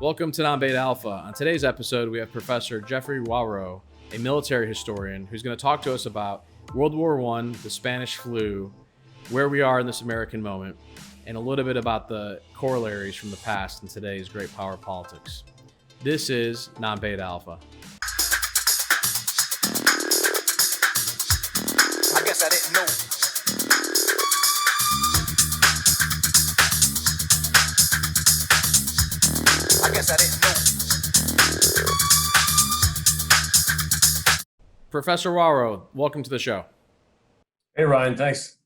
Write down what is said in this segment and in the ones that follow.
Welcome to Non-Beta Alpha. On today's episode, we have Professor Geoffrey Wawro, a military historian, who's going to talk to us about World War I, the Spanish flu, where we are in this American moment, and a little bit about the corollaries from the past in today's great power politics. This is Non-Beta Alpha. I guess I didn't know. I guess I didn't know. Professor Wawro, welcome to the show. Hey, Ryan, thanks.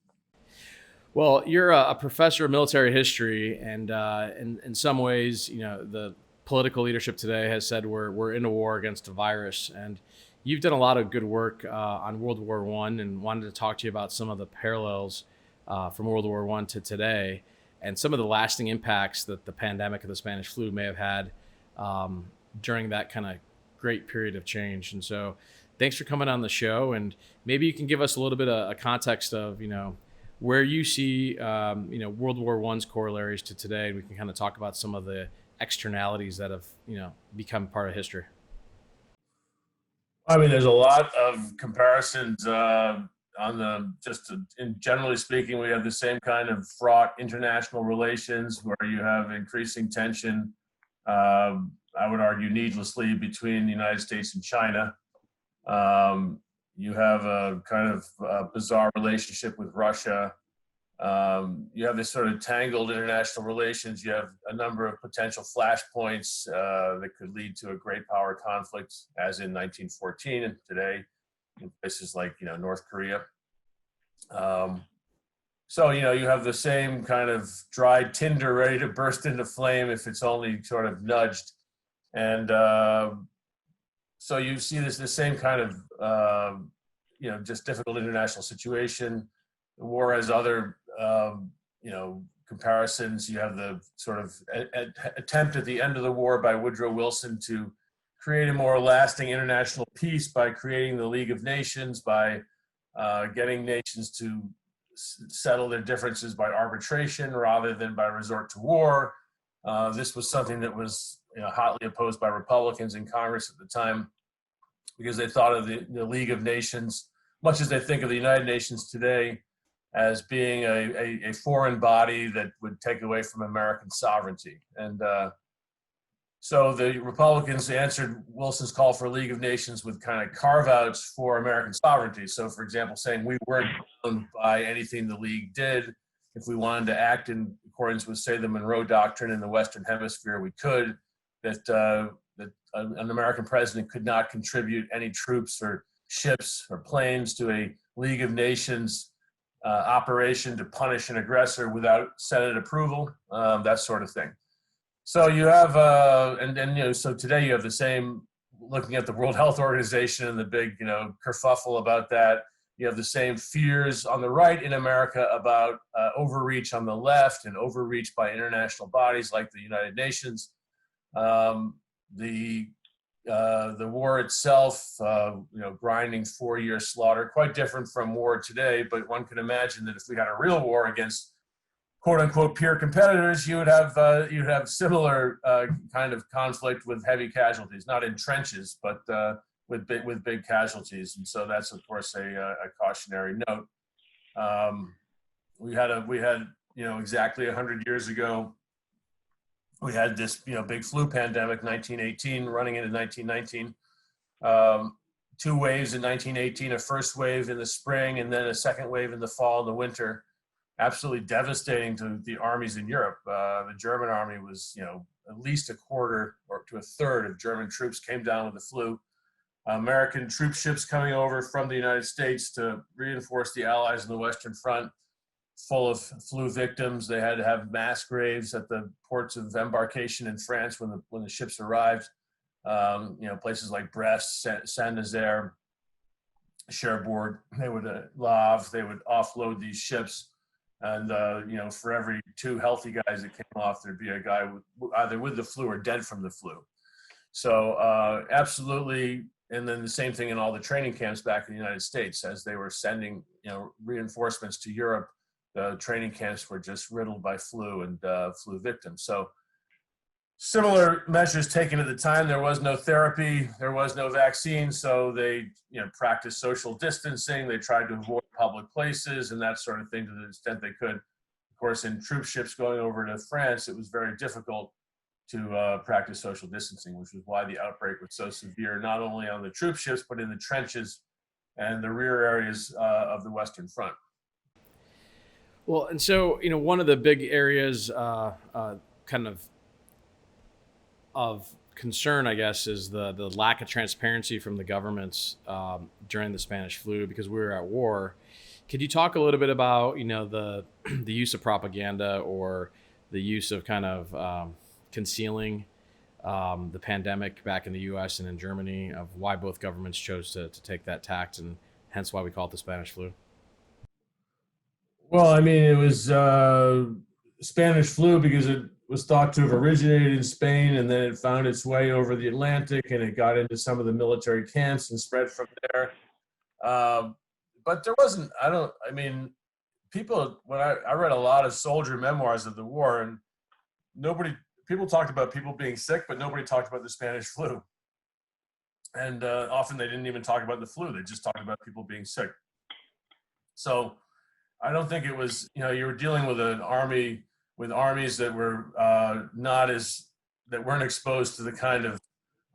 Well, you're a professor of military history, and in some ways, you know, the political leadership today has said we're in a war against a virus, and you've done a lot of good work on World War I, and wanted to talk to you about some of the parallels from World War I to today, and some of the lasting impacts that the pandemic of the Spanish flu may have had during that kind of great period of change. And so, thanks for coming on the show, and maybe you can give us a little bit of a context of, you know, where you see, World War I's corollaries to today, and we can kind of talk about some of the externalities that have, become part of history. I mean, there's a lot of comparisons generally speaking, we have the same kind of fraught international relations where you have increasing tension, I would argue needlessly, between the United States and China. You have a kind of bizarre relationship with Russia. You have this sort of tangled international relations. You have a number of potential flashpoints that could lead to a great power conflict, as in 1914 and today in places like, North Korea. So, you have the same kind of dried tinder ready to burst into flame if it's only sort of nudged. And so you see the same kind of, just difficult international situation. The war has other, comparisons. You have the sort of attempt at the end of the war by Woodrow Wilson to create a more lasting international peace by creating the League of Nations, by getting nations to settle their differences by arbitration rather than by resort to war. This was something that was hotly opposed by Republicans in Congress at the time, because they thought of the League of Nations, much as they think of the United Nations today, as being a foreign body that would take away from American sovereignty. And so the Republicans answered Wilson's call for a League of Nations with kind of carve-outs for American sovereignty. So, for example, saying we weren't bound by anything the League did. If we wanted to act in accordance with, say, the Monroe Doctrine in the Western Hemisphere, we could. That an American president could not contribute any troops or ships or planes to a League of Nations operation to punish an aggressor without Senate approval, that sort of thing. So you have, so today you have the same, looking at the World Health Organization and the big, kerfuffle about that. You have the same fears on the right in America about overreach on the left and overreach by international bodies like the United Nations. The war itself, grinding 4-year slaughter, quite different from war today. But one can imagine that if we had a real war against "quote unquote" peer competitors, you'd have similar kind of conflict with heavy casualties, not in trenches, but with big casualties. And so that's of course a cautionary note. We had exactly 100 years ago, we had this big flu pandemic, 1918 running into 1919. 2 waves in 1918, a first wave in the spring and then a second wave in the fall and the winter. Absolutely devastating to the armies in Europe. The German army was, at least a quarter or to a third of German troops came down with the flu. American troop ships coming over from the United States to reinforce the Allies in the Western Front, full of flu victims. They had to have mass graves at the ports of embarkation in France when the ships arrived. Places like Brest, Saint-Nazaire, Cherbourg. They would they would offload these ships. And, for every 2 healthy guys that came off, there'd be a guy either with the flu or dead from the flu. So absolutely, and then the same thing in all the training camps back in the United States. As they were sending, reinforcements to Europe, the training camps were just riddled by flu and flu victims. So similar measures taken at the time. There was no therapy, there was no vaccine, so they practiced social distancing. They tried to avoid public places and that sort of thing to the extent they could. Of course, in troop ships going over to France, it was very difficult to practice social distancing, which was why the outbreak was so severe, not only on the troop ships, but in the trenches and the rear areas of the Western Front. Well, and so, one of the big areas kind of concern, I guess, is the lack of transparency from the governments during the Spanish flu, because we were at war. Could you talk a little bit about, the use of propaganda or the use of kind of concealing the pandemic back in the U.S. and in Germany, of why both governments chose to take that tact, and hence why we call it the Spanish flu? Well, I mean, it was Spanish flu because it was thought to have originated in Spain, and then it found its way over the Atlantic, and it got into some of the military camps and spread from there. But there wasn't, people, when I read a lot of soldier memoirs of the war, and people talked about people being sick, but nobody talked about the Spanish flu. And often they didn't even talk about the flu. They just talked about people being sick. So I don't think it was, you were dealing with an army, with armies that were that weren't exposed to the kind of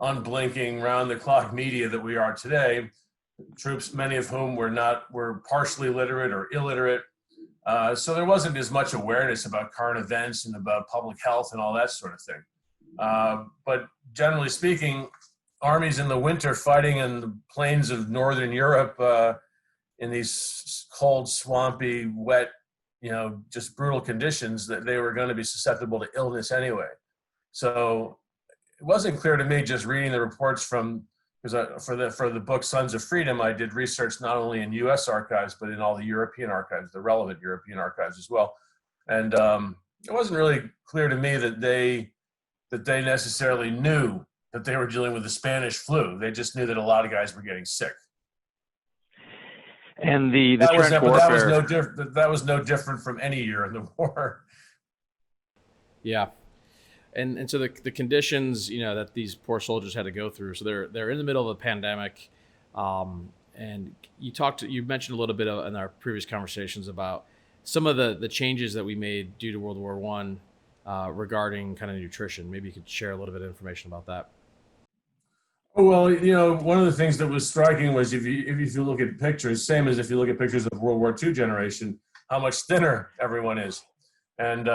unblinking, round-the-clock media that we are today. Troops, many of whom were partially literate or illiterate. So there wasn't as much awareness about current events and about public health and all that sort of thing. But generally speaking, armies in the winter fighting in the plains of northern Europe in these cold, swampy, wet, just brutal conditions, that they were going to be susceptible to illness anyway. So it wasn't clear to me just reading the reports from, because for the book Sons of Freedom, I did research not only in U.S. archives, but in all the European archives, the relevant European archives as well. And it wasn't really clear to me that they necessarily knew that they were dealing with the Spanish flu. They just knew that a lot of guys were getting sick. And the that trench warfare. That was no different from any year in the war. Yeah. And so the conditions, that these poor soldiers had to go through. So they're in the middle of a pandemic, and you mentioned a little bit in our previous conversations about some of the changes that we made due to World War I regarding kind of nutrition. Maybe you could share a little bit of information about that. Well, one of the things that was striking was if you look at pictures, same as if you look at pictures of World War II generation, how much thinner everyone is, and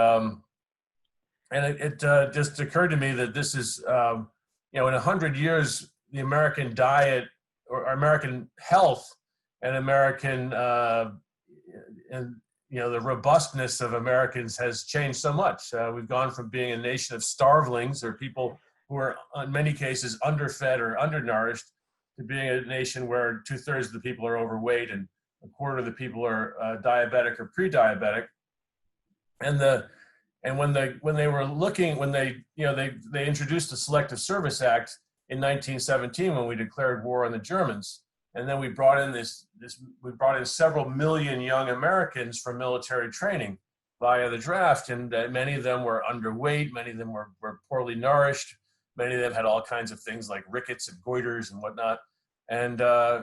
it just occurred to me that this is, in 100 years, the American diet or American health and American, the robustness of Americans has changed so much. We've gone from being a nation of starvelings, or people who are in many cases underfed or undernourished, to being a nation where 2/3 of the people are overweight and a quarter of the people are diabetic or pre-diabetic. And when they introduced the Selective Service Act in 1917, when we declared war on the Germans, and then we brought in several million young Americans for military training via the draft, and many of them were underweight, many of them were poorly nourished, many of them had all kinds of things like rickets and goiters and whatnot. And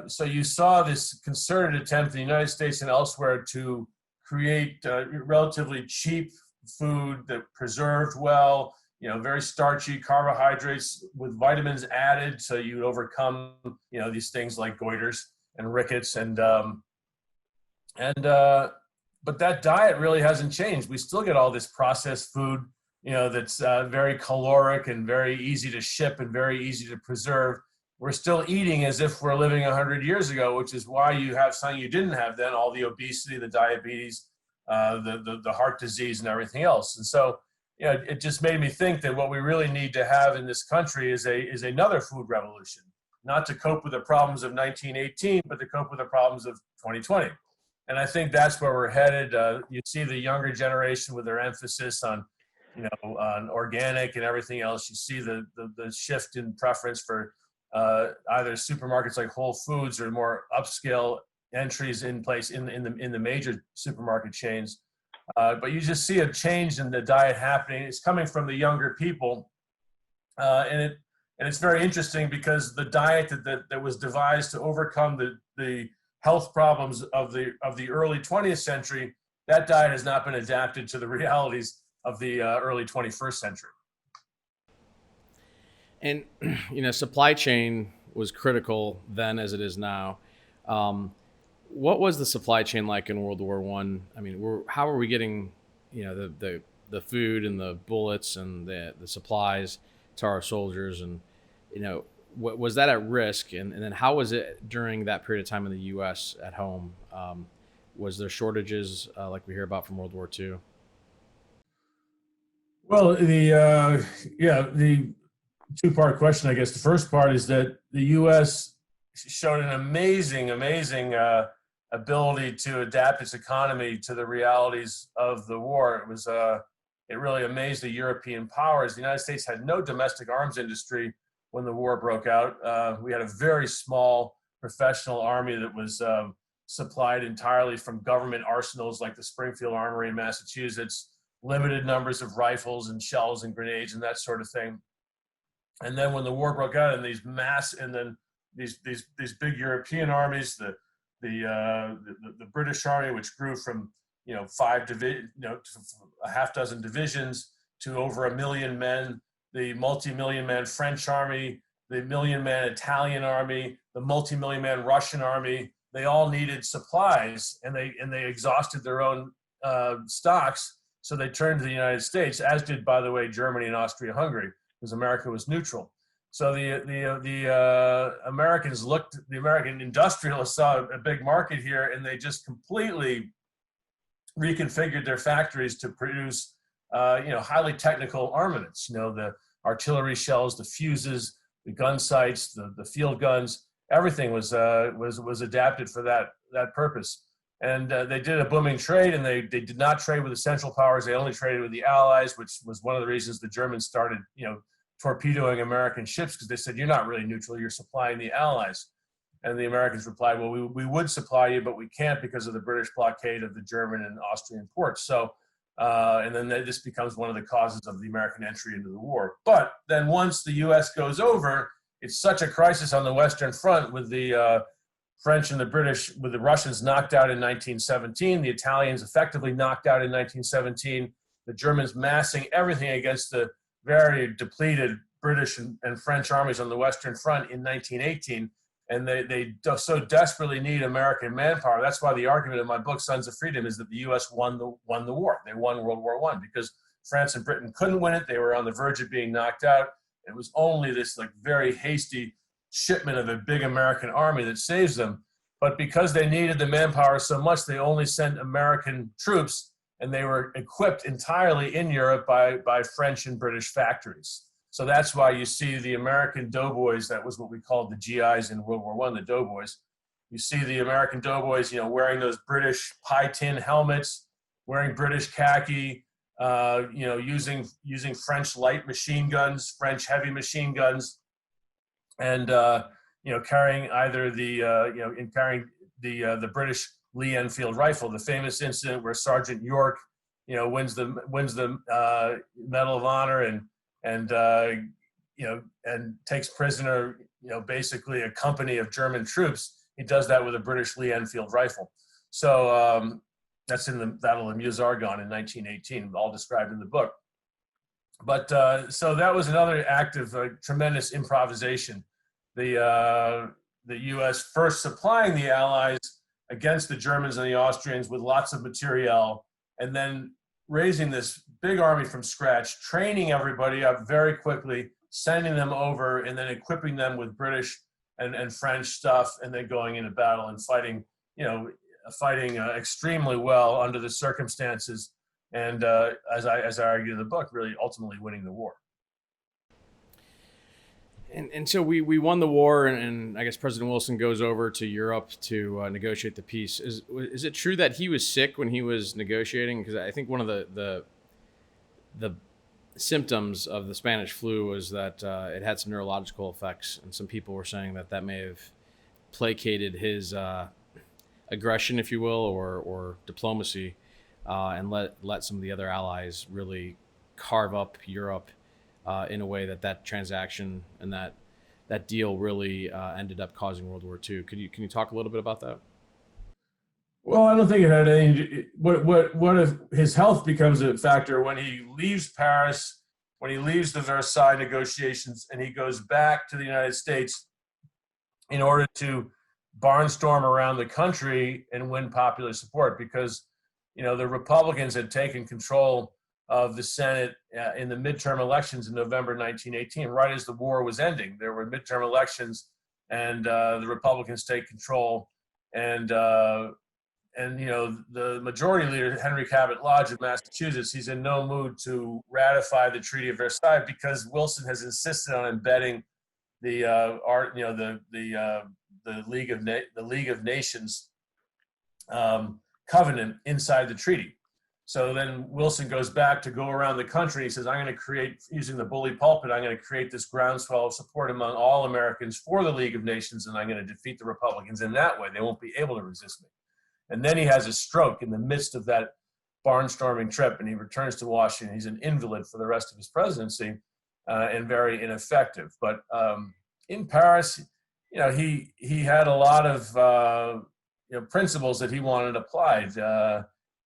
so you saw this concerted attempt in the United States and elsewhere to create relatively cheap food that preserved well, very starchy carbohydrates with vitamins added, so you would overcome, these things like goiters and rickets, but that diet really hasn't changed. We still get all this processed food, that's very caloric and very easy to ship and very easy to preserve. We're still eating as if we're living 100 years ago, which is why you have something you didn't have then, all the obesity, the diabetes, the heart disease and everything else. And so, it just made me think that what we really need to have in this country is another food revolution, not to cope with the problems of 1918, but to cope with the problems of 2020. And I think that's where we're headed. You see the younger generation with their emphasis on, on organic and everything else. You see the shift in preference for either supermarkets like Whole Foods or more upscale entries in place in the major supermarket chains. But you just see a change in the diet happening. It's coming from the younger people, and it's very interesting because the diet that was devised to overcome the health problems of the early 20th century, that diet has not been adapted to the realities of the early 21st century. And supply chain was critical then as it is now. What was the supply chain like in World War One? I mean, how are we getting, the food and the bullets and the supplies to our soldiers, and was that at risk? And then how was it during that period of time in the U.S. at home? Was there shortages like we hear about from World War II? Well, the two-part question, I guess. The first part is that the U.S. showed an amazing ability to adapt its economy to the realities of the war. It really amazed the European powers. The United States had no domestic arms industry when the war broke out. We had a very small professional army that was supplied entirely from government arsenals like the Springfield Armory in Massachusetts, limited numbers of rifles and shells and grenades and that sort of thing. And then when the war broke out, and these big European armies, the British Army, which grew from a half dozen divisions to over 1 million men, the multi-million man French army, the million-man Italian army, the multi-million man Russian army, they all needed supplies, and they exhausted their own stocks. So they turned to the United States, as did, by the way, Germany and Austria-Hungary, because America was neutral. So the Americans the American industrialists saw a big market here, and they just completely reconfigured their factories to produce, highly technical armaments. The artillery shells, the fuses, the gun sights, the field guns. Everything was adapted for that purpose. And they did a booming trade, and they did not trade with the Central Powers. They only traded with the Allies, which was one of the reasons the Germans started, torpedoing American ships, because they said, you're not really neutral, you're supplying the Allies. And the Americans replied, well, we would supply you, but we can't because of the British blockade of the German and Austrian ports. So, and then this becomes one of the causes of the American entry into the war. But then once the U.S. goes over, it's such a crisis on the Western Front with the French and the British, with the Russians knocked out in 1917, the Italians effectively knocked out in 1917, the Germans massing everything against the very depleted British and French armies on the Western Front in 1918. And they so desperately need American manpower. That's why the argument in my book, Sons of Freedom, is that the U.S. won the war. They won World War I because France and Britain couldn't win it. They were on the verge of being knocked out. It was only this very hasty shipment of a big American army that saves them. But because they needed the manpower so much, they only sent American troops, and they were equipped entirely in Europe by French and British factories. So that's why you see the American doughboys. That was what we called the GIs in World War I, the doughboys. You see the American doughboys, wearing those British pie tin helmets, wearing British khaki, using French light machine guns, French heavy machine guns, and carrying either carrying the British Lee Enfield rifle. The famous incident where Sergeant York, wins the Medal of Honor and takes prisoner, basically a company of German troops. He does that with a British Lee Enfield rifle. So that's in the Battle of Meuse-Argonne in 1918, all described in the book. But so that was another act of tremendous improvisation. The U.S. first supplying the Allies against the Germans and the Austrians with lots of materiel, and then raising this big army from scratch, training everybody up very quickly, sending them over, and then equipping them with British and French stuff, and then going into battle and fighting extremely well under the circumstances, and as I argue in the book, really ultimately winning the war. And so we won the war, and I guess President Wilson goes over to Europe to negotiate the peace. Is it true that he was sick when he was negotiating? Because I think one of the symptoms of the Spanish flu was that it had some neurological effects, and some people were saying that that may have placated his aggression, if you will, or diplomacy, and let some of the other allies really carve up Europe in a way that transaction and that deal really ended up causing World War II. Can you talk a little bit about that? Well, I don't think it had any. What if his health becomes a factor when he leaves Paris, when he leaves the Versailles negotiations, and he goes back to the United States in order to barnstorm around the country and win popular support, because the Republicans had taken control of the Senate in the midterm elections in November 1918, right as the war was ending. There were midterm elections, and the Republicans take control, and the majority leader, Henry Cabot Lodge of Massachusetts, he's in no mood to ratify the Treaty of Versailles because Wilson has insisted on embedding the League of Nations covenant inside the treaty. So then Wilson goes back to go around the country. He says, I'm going to create, using the bully pulpit, I'm going to create this groundswell of support among all Americans for the League of Nations, and I'm going to defeat the Republicans in that way. They won't be able to resist me. And then he has a stroke in the midst of that barnstorming trip, and he returns to Washington. He's an invalid for the rest of his presidency, and very ineffective. But in Paris, he had a lot of principles that he wanted applied,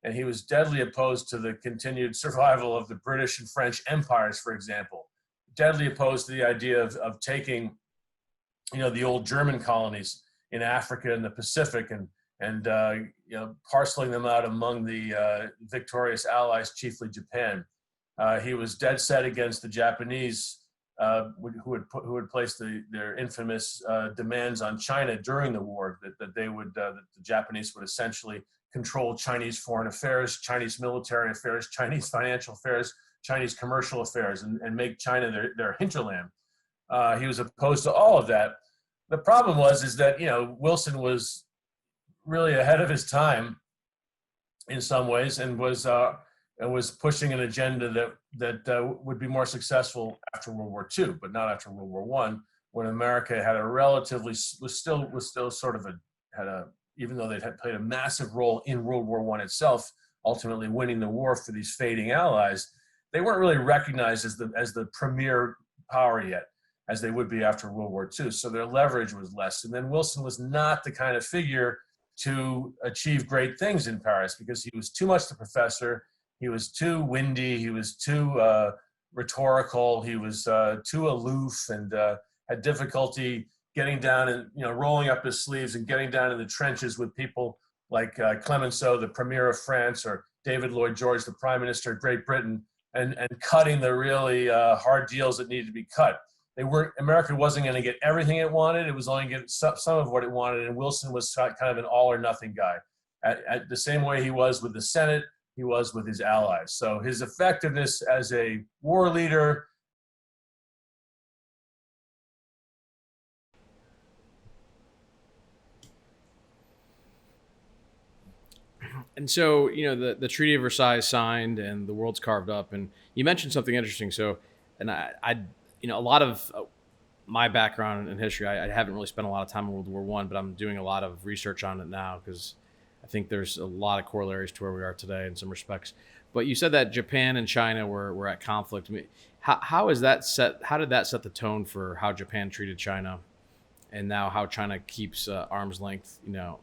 and he was deadly opposed to the continued survival of the British and French empires, for example. Deadly opposed to the idea of taking, the old German colonies in Africa and the Pacific and parceling them out among the victorious allies, chiefly Japan. He was dead set against the Japanese, who had placed their infamous demands on China during the war, that the Japanese would essentially control Chinese foreign affairs, Chinese military affairs, Chinese financial affairs, Chinese commercial affairs, and make China their hinterland. He was opposed to all of that. The problem is that Wilson was really ahead of his time in some ways, and was pushing an agenda that would be more successful after World War II, but not after World War I, when America had a relatively was still sort of even though they had played a massive role in World War I itself, ultimately winning the war for these fading allies, they weren't really recognized as the premier power yet, as they would be after World War II. So their leverage was less. And then Wilson was not the kind of figure to achieve great things in Paris, because he was too much the professor. He was too windy. He was too rhetorical. He was too aloof, and had difficulty getting down and rolling up his sleeves and getting down in the trenches with people like Clemenceau, the Premier of France, or David Lloyd George, the Prime Minister of Great Britain, and cutting the really hard deals that needed to be cut. America wasn't going to get everything it wanted. It was only going to get some of what it wanted, and Wilson was kind of an all or nothing guy. At the same way he was with the Senate, he was with his allies. So his effectiveness as a war leader. And so, the Treaty of Versailles signed and the world's carved up. And you mentioned something interesting. So, and a lot of my background in history, I haven't really spent a lot of time in World War I, but I'm doing a lot of research on it now because I think there's a lot of corollaries to where we are today in some respects. But you said that Japan and China were at conflict. I mean, how did that set the tone for how Japan treated China, and now how China keeps arm's length,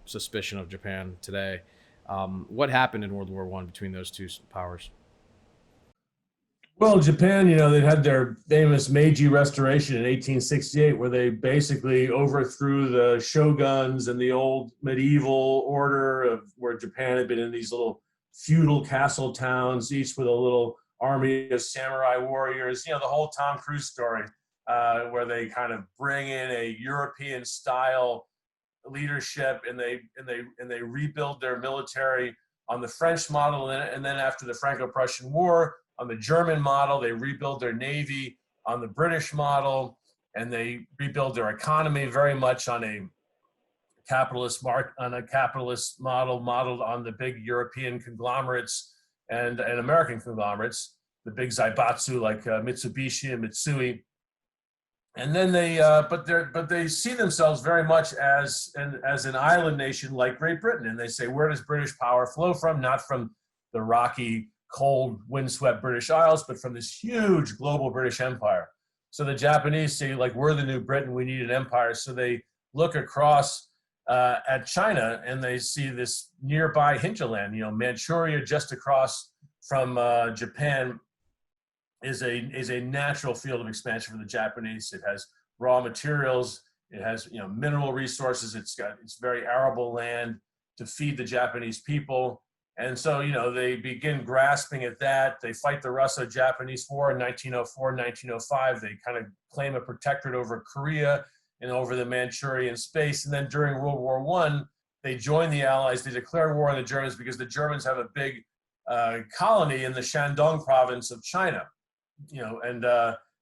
suspicion of Japan today? What happened in World War I between those two powers? Well, Japan, they had their famous Meiji Restoration in 1868, where they basically overthrew the shoguns and the old medieval order of where Japan had been in these little feudal castle towns, each with a little army of samurai warriors. The whole Tom Cruise story, where they kind of bring in a European style leadership, and they rebuild their military on the French model, and then after the Franco-Prussian War, on the German model. They rebuild their navy on the British model, and they rebuild their economy very much on a capitalist model modeled on the big European conglomerates and American conglomerates. the big zaibatsu like Mitsubishi and Mitsui. And then but they see themselves very much as an island nation like Great Britain, and they say, where does British power flow from? Not from the rocky, cold, windswept British Isles, but from this huge global British Empire. So the Japanese say, like, we're the new Britain, we need an empire. So they look across at China, and they see this nearby hinterland. Manchuria just across from Japan is a natural field of expansion for the Japanese. It has raw materials, it has mineral resources, it's very arable land to feed the Japanese people. And so, they begin grasping at that. They fight the Russo-Japanese War in 1904, 1905. They kind of claim a protectorate over Korea and over the Manchurian space. And then during World War I, they join the Allies. They declare war on the Germans because the Germans have a big colony in the Shandong province of China.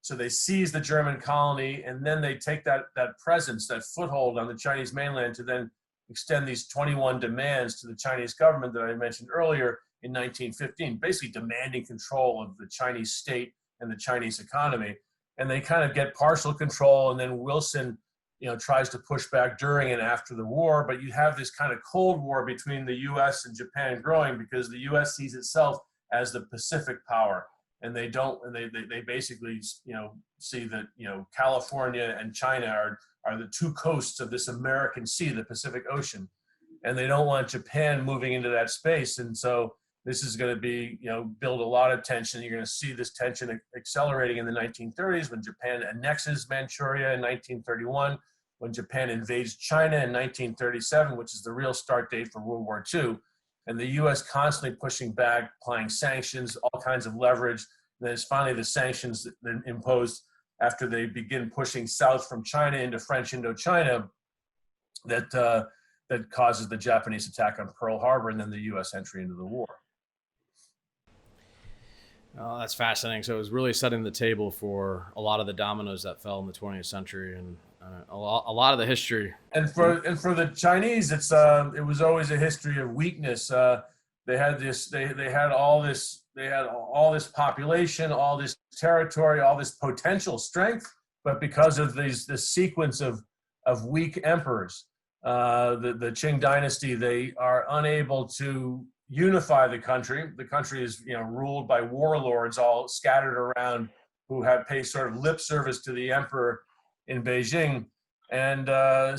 So they seize the German colony, and then they take that presence, that foothold on the Chinese mainland to then extend these 21 demands to the Chinese government that I mentioned earlier in 1915, basically demanding control of the Chinese state and the Chinese economy. And they kind of get partial control, and then Wilson, tries to push back during and after the war. But you have this kind of Cold War between the U.S. and Japan growing because the U.S. sees itself as the Pacific power. And they basically, see that, California and China are the two coasts of this American Sea, the Pacific Ocean. And they don't want Japan moving into that space. And so this is going to be, build a lot of tension. You're going to see this tension accelerating in the 1930s when Japan annexes Manchuria in 1931, when Japan invades China in 1937, which is the real start date for World War II. And the U.S. constantly pushing back, applying sanctions, all kinds of leverage. And then it's finally the sanctions that imposed after they begin pushing south from China into French Indochina that causes the Japanese attack on Pearl Harbor and then the U.S. entry into the war. Oh, that's fascinating. So it was really setting the table for a lot of the dominoes that fell in the 20th century and a lot of the history. And for the Chinese, it was always a history of weakness. They had all this population, all this territory, all this potential strength, but because of this sequence of weak emperors, the Qing dynasty, they are unable to unify the country. The country is ruled by warlords all scattered around who pay sort of lip service to the emperor in Beijing. And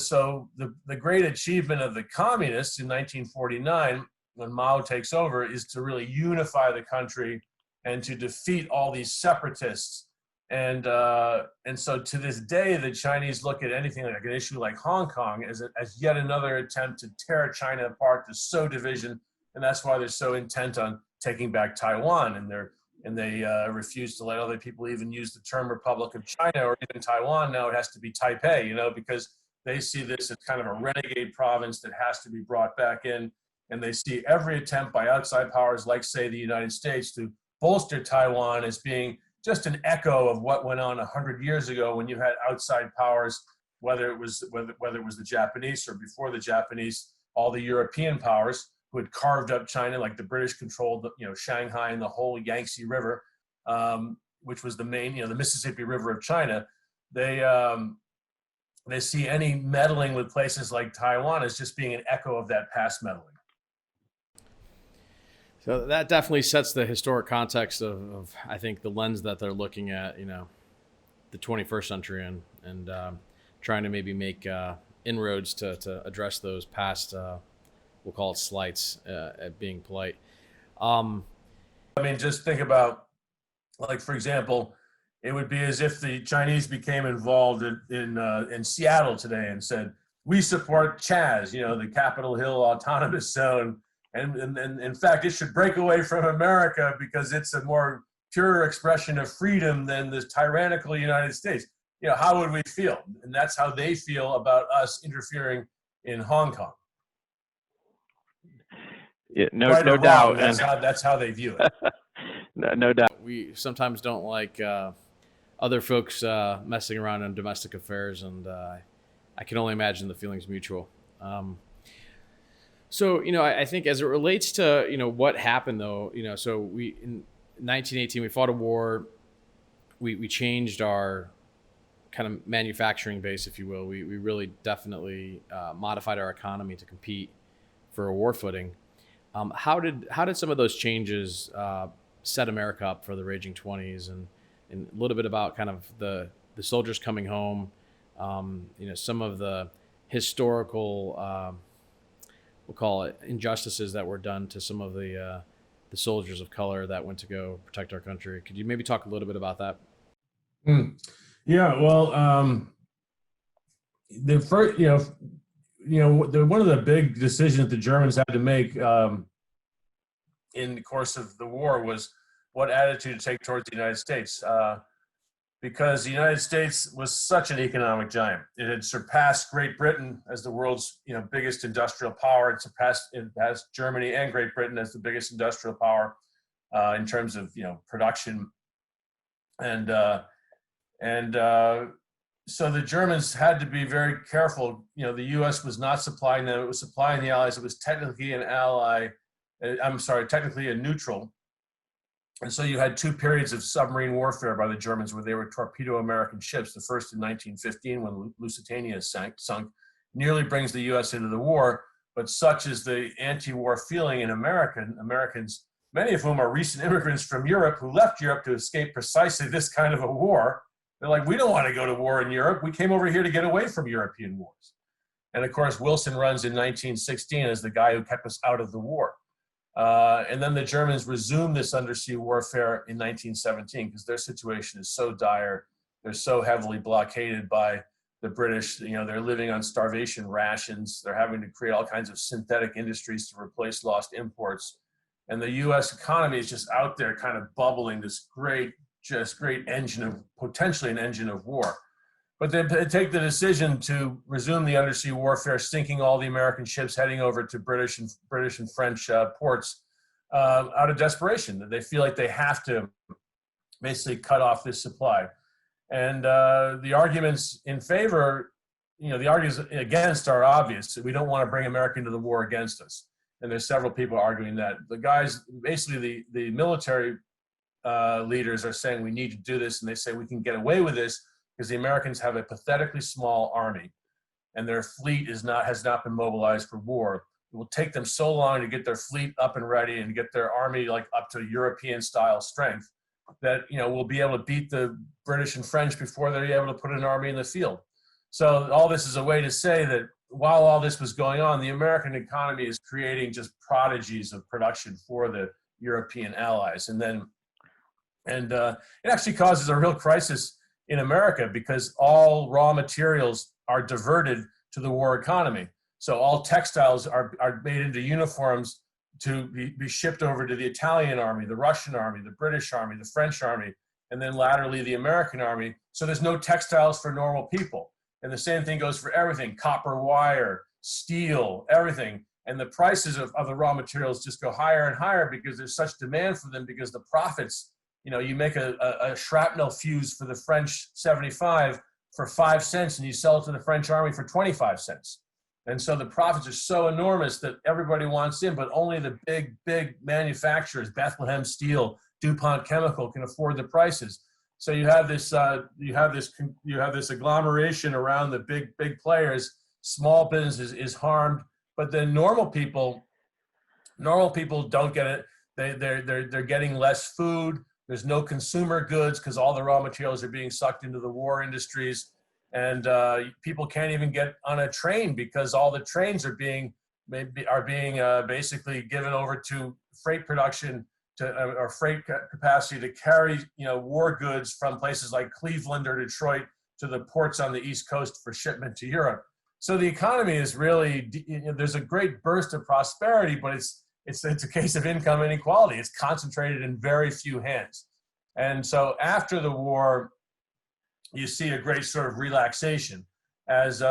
so the great achievement of the communists in 1949, when Mao takes over, is to really unify the country and to defeat all these separatists. And so to this day, the Chinese look at anything like an issue like Hong Kong as yet another attempt to tear China apart, to sow division. And that's why they're so intent on taking back Taiwan. And they refuse to let other people even use the term Republic of China or even Taiwan. Now it has to be Taipei, because they see this as kind of a renegade province that has to be brought back in. And they see every attempt by outside powers like, say, the United States to bolster Taiwan as being just an echo of what went on 100 years ago when you had outside powers, whether it was the Japanese or before the Japanese, all the European powers who had carved up China, like the British controlled, Shanghai and the whole Yangtze River, which was the main, the Mississippi River of China. They see any meddling with places like Taiwan as just being an echo of that past meddling. So that definitely sets the historic context of I think, the lens that they're looking at, the 21st century and trying to maybe make inroads to address those past, we'll call it slights, at being polite. Just think about, like, for example, it would be as if the Chinese became involved in Seattle today and said, we support Chaz, the Capitol Hill Autonomous Zone. And in fact, it should break away from America because it's a more pure expression of freedom than this tyrannical United States. How would we feel? And that's how they feel about us interfering in Hong Kong. Yeah, no wrong, doubt. That's how they view it. No doubt. We sometimes don't like other folks messing around in domestic affairs, and I can only imagine the feeling's mutual. So, I think as it relates to, what happened though, so 1918, we fought a war. We changed our kind of manufacturing base, if you will. We really definitely modified our economy to compete for a war footing. How did some of those changes set America up for the Raging 20s, and a little bit about kind of the soldiers coming home, some of the historical, we'll call it injustices that were done to some of the soldiers of color that went to go protect our country. Could you maybe talk a little bit about that? Hmm. Yeah, well, the first, one of the big decisions the Germans had to make in the course of the war was what attitude to take towards the United States, because the United States was such an economic giant. It had surpassed Great Britain as the world's biggest industrial power. It surpassed Germany and Great Britain as the biggest industrial power in terms of production, and so the Germans had to be very careful. The U.S. was not supplying them; it was supplying the Allies. It was technically an ally. Technically a neutral. And so you had two periods of submarine warfare by the Germans where they would torpedo American ships. The first in 1915, when Lusitania sunk, nearly brings the U.S. into the war. But such is the anti-war feeling in Americans, many of whom are recent immigrants from Europe who left Europe to escape precisely this kind of a war. They're like, we don't want to go to war in Europe. We came over here to get away from European wars. And of course, Wilson runs in 1916 as the guy who kept us out of the war. And then the Germans resumed this undersea warfare in 1917 because their situation is so dire. They're so heavily blockaded by the British. They're living on starvation rations. They're having to create all kinds of synthetic industries to replace lost imports. And the U.S. economy is just out there kind of bubbling this great potentially an engine of war. But they take the decision to resume the undersea warfare, sinking all the American ships, heading over to British and French ports out of desperation. They feel like they have to basically cut off this supply. And the arguments in favor, the arguments against are obvious. We don't want to bring America into the war against us. And there's several people arguing that. The guys, basically the military leaders are saying we need to do this, and they say we can get away with this because the Americans have a pathetically small army, and their fleet has not been mobilized for war. It will take them so long to get their fleet up and ready and get their army up to European style strength that we'll be able to beat the British and French before they're able to put an army in the field. So all this is a way to say that while all this was going on, the American economy is creating just prodigies of production for the European allies, and it actually causes a real crisis in America because all raw materials are diverted to the war economy. So all textiles are made into uniforms to be shipped over to the Italian army, the Russian army, the British army, the French army, and then laterally the American army. So there's no textiles for normal people. And the same thing goes for everything: copper wire, steel, everything. And the prices of the raw materials just go higher and higher because there's such demand for them, because the profits, you make a shrapnel fuse for the French 75 for 5 cents, and you sell it to the French army for 25 cents. And so the profits are so enormous that everybody wants in, but only the big manufacturers, Bethlehem Steel, DuPont Chemical, can afford the prices. So you have this agglomeration around the big players. Small business is harmed, but then normal people don't get it. They're getting less food. There's no consumer goods because all the raw materials are being sucked into the war industries, and people can't even get on a train because all the trains are being basically given over to freight production or freight capacity to carry war goods from places like Cleveland or Detroit to the ports on the East Coast for shipment to Europe. So the economy is really, there's a great burst of prosperity, but it's a case of income inequality. It's concentrated in very few hands. And so after the war, you see a great sort of relaxation as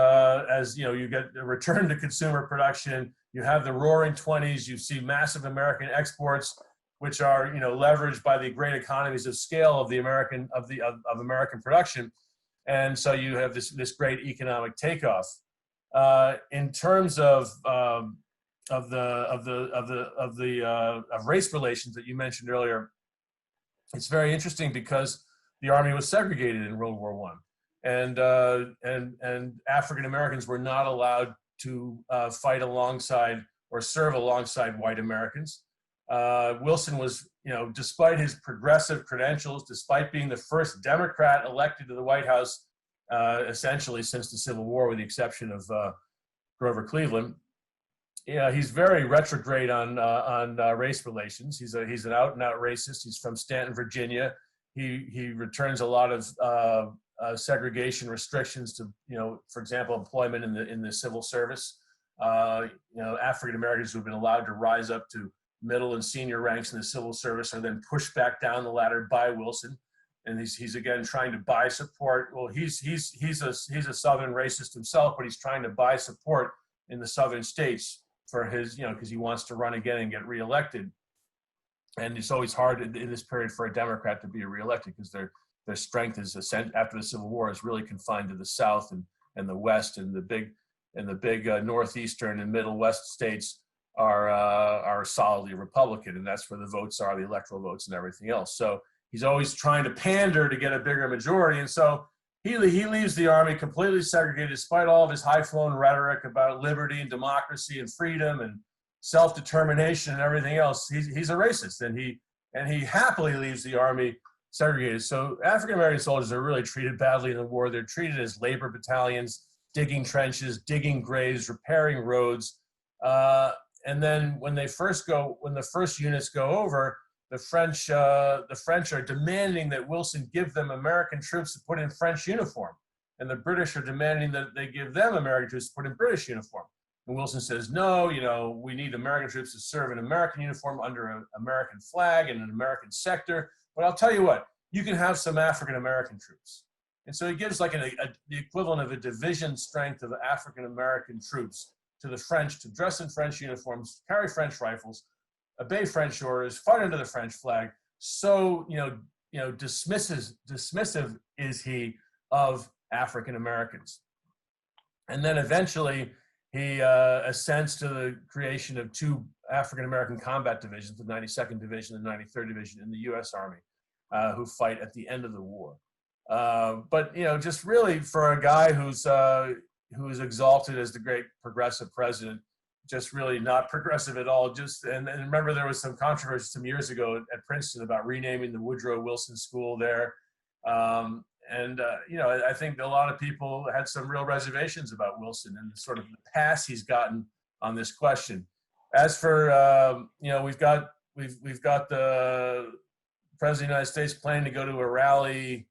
you get a return to consumer production. You have the Roaring '20s. You see massive American exports, which are leveraged by the great economies of scale of the American production, and so you have this great economic takeoff. In terms of race relations that you mentioned earlier, it's very interesting because the army was segregated in World War One, and African Americans were not allowed to fight alongside or serve alongside white Americans. Wilson was, despite his progressive credentials, despite being the first Democrat elected to the White House, essentially since the Civil War, with the exception of Grover Cleveland. Yeah, he's very retrograde on race relations. He's an out and out racist. He's from Stanton, Virginia. He returns a lot of segregation restrictions to, for example, employment in the civil service. African Americans who have been allowed to rise up to middle and senior ranks in the civil service are then pushed back down the ladder by Wilson, and he's again trying to buy support. Well, he's a Southern racist himself, but he's trying to buy support in the Southern states for his, because he wants to run again and get reelected. And it's always hard in this period for a Democrat to be reelected because their strength is after the Civil War is really confined to the South and the West, and the big northeastern and middle West states are solidly Republican, and that's where the votes are, the electoral votes and everything else. So he's always trying to pander to get a bigger majority, and so he leaves the army completely segregated, despite all of his high-flown rhetoric about liberty and democracy and freedom and self-determination and everything else. He's a racist, and he happily leaves the army segregated. So African-American soldiers are really treated badly in the war. They're treated as labor battalions, digging trenches, digging graves, repairing roads. And then when the first units go over, the French are demanding that Wilson give them American troops to put in French uniform, and the British are demanding that they give them American troops to put in British uniform. And Wilson says, no, we need American troops to serve in American uniform under an American flag and an American sector. But I'll tell you what, you can have some African American troops. And so he gives like the equivalent of a division strength of African American troops to the French to dress in French uniforms, carry French rifles, obey French orders, fight under the French flag. So, dismissive is he of African Americans. And then eventually he ascends to the creation of two African American combat divisions, the 92nd Division and 93rd Division in the U.S. Army, who fight at the end of the war. But just really for a guy who is exalted as the great progressive president, just really not progressive at all. And remember, there was some controversy some years ago at Princeton about renaming the Woodrow Wilson School there. I think a lot of people had some real reservations about Wilson and sort of the pass he's gotten on this question. As for we've got the President of the United States planning to go to a rally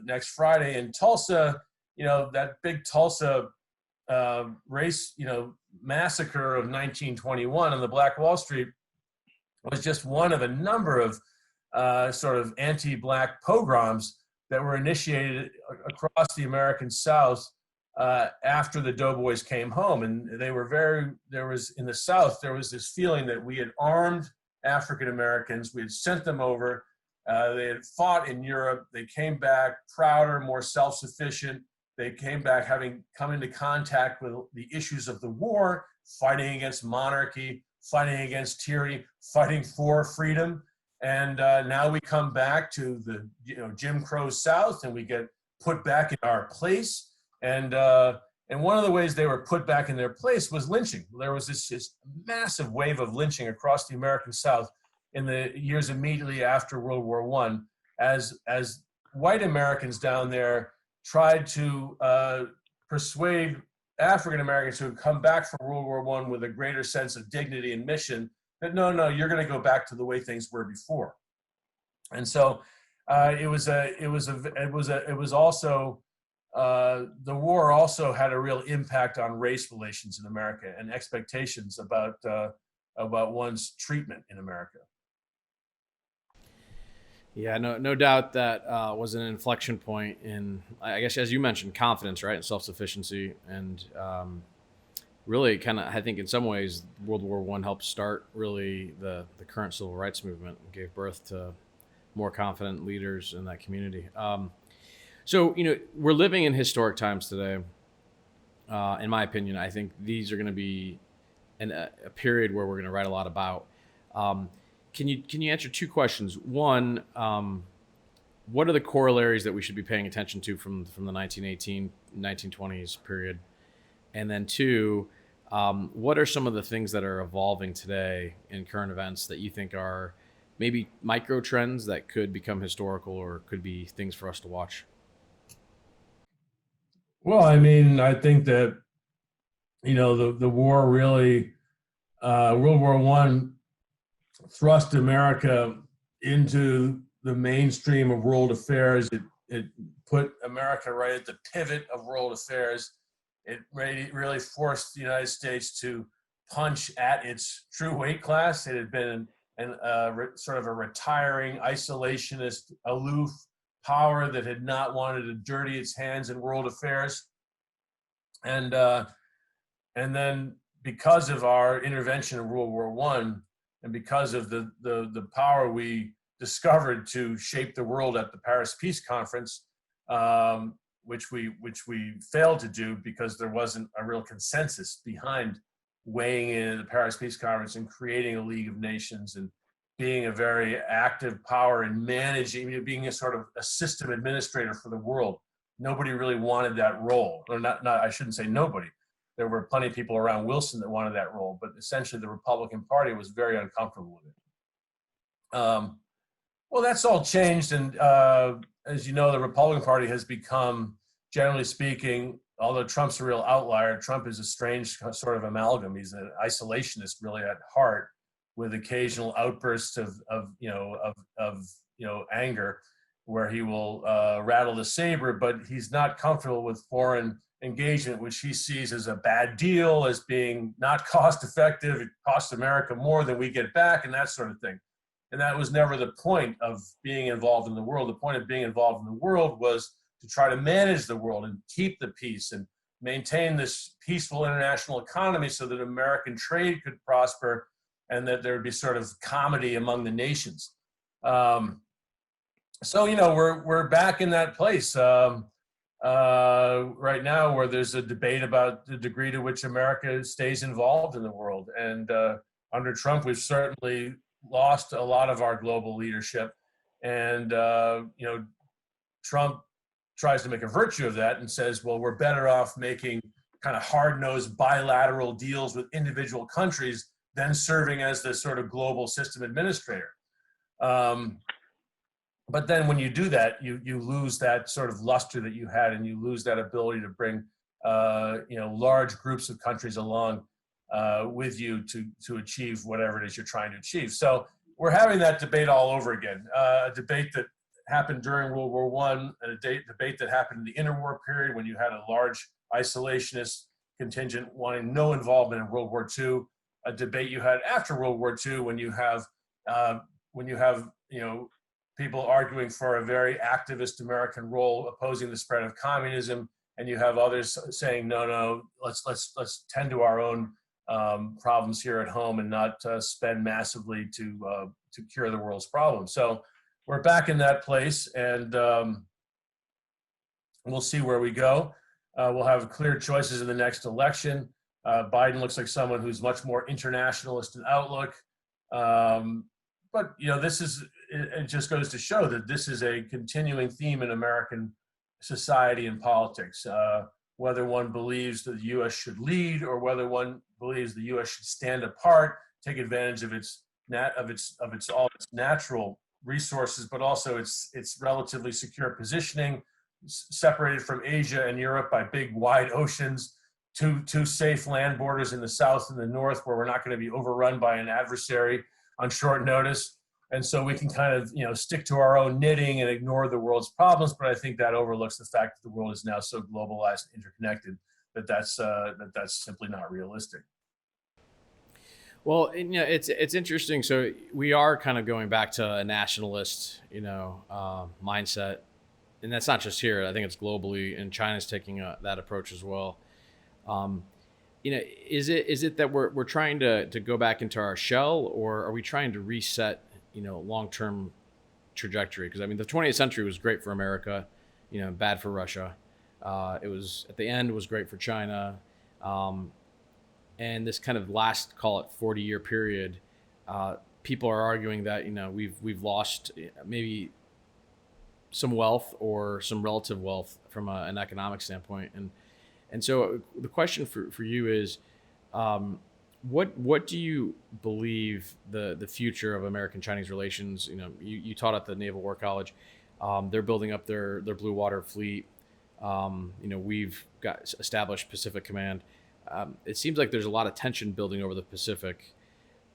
next Friday in Tulsa. That big Tulsa race, massacre of 1921 on the Black Wall Street was just one of a number of sort of anti-Black pogroms that were initiated across the American South after the Doughboys came home. And in the South, there was this feeling that we had armed African Americans, we had sent them over, they had fought in Europe, they came back prouder, more self-sufficient. They came back having come into contact with the issues of the war, fighting against monarchy, fighting against tyranny, fighting for freedom. And now we come back to the Jim Crow South, and we get put back in our place. And one of the ways they were put back in their place was lynching. There was this massive wave of lynching across the American South in the years immediately after World War I, as white Americans down there tried to persuade African Americans who had come back from World War I with a greater sense of dignity and mission that no, you're going to go back to the way things were before. And so the war also had a real impact on race relations in America and expectations about one's treatment in America. Yeah, no doubt that was an inflection point in, I guess, as you mentioned, confidence, right, and self-sufficiency, and really kind of, I think in some ways, World War I helped start really the current civil rights movement and gave birth to more confident leaders in that community. So, we're living in historic times today. In my opinion, I think these are going to be a period where we're going to write a lot about. can you answer two questions? One, what are the corollaries that we should be paying attention to from the 1918 1920s period? And then two, what are some of the things that are evolving today in current events that you think are maybe micro trends that could become historical or could be things for us to watch? Well, I mean, I think that the war really, World War One thrust America into the mainstream of world affairs. It put America right at the pivot of world affairs. It really forced the United States to punch at its true weight class. It had been sort of a retiring, isolationist, aloof power that had not wanted to dirty its hands in world affairs. And then because of our intervention in World War One, and because of the power we discovered to shape the world at the Paris Peace Conference, which we failed to do because there wasn't a real consensus behind weighing in at the Paris Peace Conference and creating a League of Nations and being a very active power in managing, being a sort of a system administrator for the world. Nobody really wanted that role, or not. I shouldn't say nobody. There were plenty of people around Wilson that wanted that role, but essentially the Republican Party was very uncomfortable with it. Well, that's all changed, and as you know, the Republican Party has become, generally speaking, although Trump's a real outlier, Trump is a strange sort of amalgam. He's an isolationist, really at heart, with occasional outbursts of anger, where he will rattle the saber, but he's not comfortable with foreign engagement, which he sees as a bad deal, as being not cost effective. It costs America more than we get back, and that sort of thing. And that was never the point of being involved in the world. The point of being involved in the world was to try to manage the world and keep the peace and maintain this peaceful international economy so that American trade could prosper and that there would be sort of comedy among the nations. So, we're back in that place right now, where there's a debate about the degree to which America stays involved in the world. And under Trump, we've certainly lost a lot of our global leadership. And, Trump tries to make a virtue of that and says, well, we're better off making kind of hard-nosed bilateral deals with individual countries than serving as the sort of global system administrator. But then when you do that, you lose that sort of luster that you had, and you lose that ability to bring large groups of countries along with you to achieve whatever it is you're trying to achieve. So we're having that debate all over again, a debate that happened during World War One, and a debate that happened in the interwar period when you had a large isolationist contingent wanting no involvement in World War II, a debate you had after World War II when you have people arguing for a very activist American role opposing the spread of communism, and you have others saying no, let's tend to our own problems here at home and not spend massively to cure the world's problems. So we're back in that place, and we'll see where we go. We'll have clear choices in the next election. Biden looks like someone who's much more internationalist in outlook. But it just goes to show that this is a continuing theme in American society and politics. Whether one believes that the U.S. should lead, or whether one believes the U.S. should stand apart, take advantage of all its natural resources, but also its relatively secure positioning, separated from Asia and Europe by big wide oceans, two safe land borders in the south and the north, where we're not going to be overrun by an adversary on short notice. And so we can kind of, stick to our own knitting and ignore the world's problems. But I think that overlooks the fact that the world is now so globalized and interconnected that's simply not realistic. Well, and, it's interesting. So we are kind of going back to a nationalist, mindset, and that's not just here. I think it's globally, and China's taking that approach as well. Is it that we're trying to go back into our shell, or are we trying to reset, long-term trajectory? Because I mean, the 20th century was great for America, bad for Russia. It was at the end was great for China, and this kind of last, call it 40-year period, people are arguing that we've lost maybe some wealth or some relative wealth from an economic standpoint, and so the question for you is, what do you believe the future of American Chinese relations? You taught at the Naval War College. They're building up their blue water fleet. We've got established Pacific Command. It seems like there's a lot of tension building over the Pacific.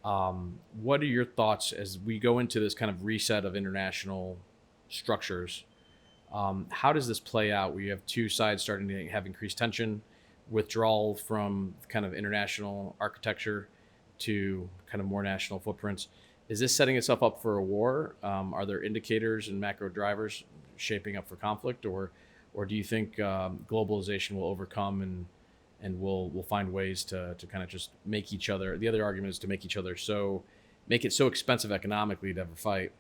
What are your thoughts as we go into this kind of reset of international structures? How does this play out? We have two sides starting to have increased tension, withdrawal from kind of international architecture to kind of more national footprints. Is this setting itself up for a war? Are there indicators and macro drivers shaping up for conflict, or do you think globalization will overcome and we'll find ways to kind of just make each other? The other argument is to make it so expensive economically to ever fight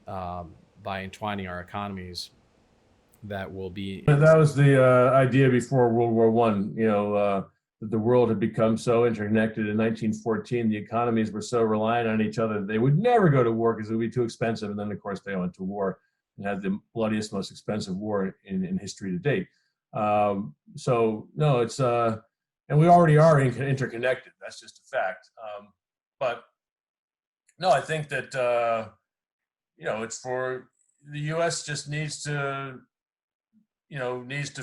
by entwining our economies that will be. That was the idea before World War One. That the world had become so interconnected. In 1914, the economies were so reliant on each other that they would never go to war because it would be too expensive. And then, of course, they went to war and had the bloodiest, most expensive war in history to date. So no, it's and we already are interconnected. That's just a fact. But no, I think that it's for the U.S. just needs to